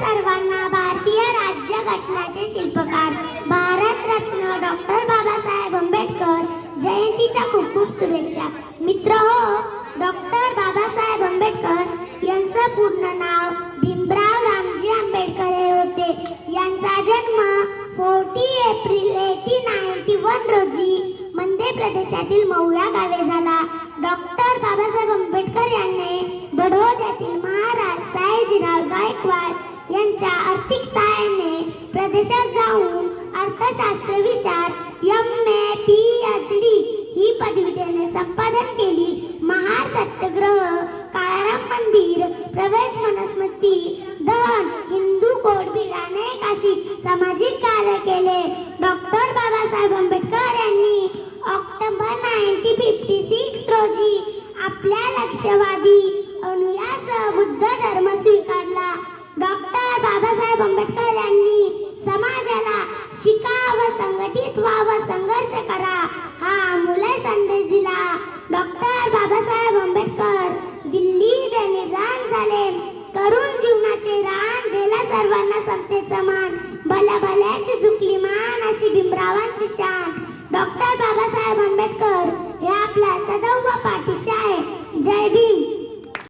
सर्वांना भारतीय राज्यघटनाचे शिल्पकार भारतरत्न डॉक्टर बाबासाहेब आंबेडकर जयंतीच्या खूप खूप शुभेच्छा. मित्र हो, डॉक्टर बाबासाहेब आंबेडकर यांचं पूर्ण नाव भीमराव रामजी आंबेडकर हे होते. यांचा जन्म 40 एप्रिल 1891 रोजी मध्य प्रदेशातील मऊ या गावी झाला. डॉक्टर बाबासाहेब आंबेडकर यांनी बडोद्यातील महाराज सयाजीराव गायकवाड यांच्या आर्थिक सहाय्याने प्रदेशात जाऊन अर्थशास्त्र विषयात MA PhD ही पदवी त्याने संपादन केली. महार सत्याग्रह, काळाराम मंदिर, प्रवेश मनुस्मृती, दहन, हिंदू कोड बिल अनेक अशी सामाजिक कार्य केले. डॉक्टर बाबासाहेब आंबेडकर यांनी ऑक्टोबर 1956 रोजी आपल्या लक्षवादी अनुयायासह बुद्ध धर्म स्वीकारला. डॉक्टर बाबासाहेब आंबेडकर यांनी समाजाला शिका व संघटित व्हा व संघर्ष करा हा अमूल्य संदेश दिला. डॉक्टर बाबासाहेब आंबेडकर दिल्लीत निधन झाले. तरुण जीवनाचे रान दिला सर्वांना समतेचा मान, भल्या भल्याची झुकली मान अशी भीमरावांची शान. डॉक्टर बाबासाहेब आंबेडकर हे आपल्या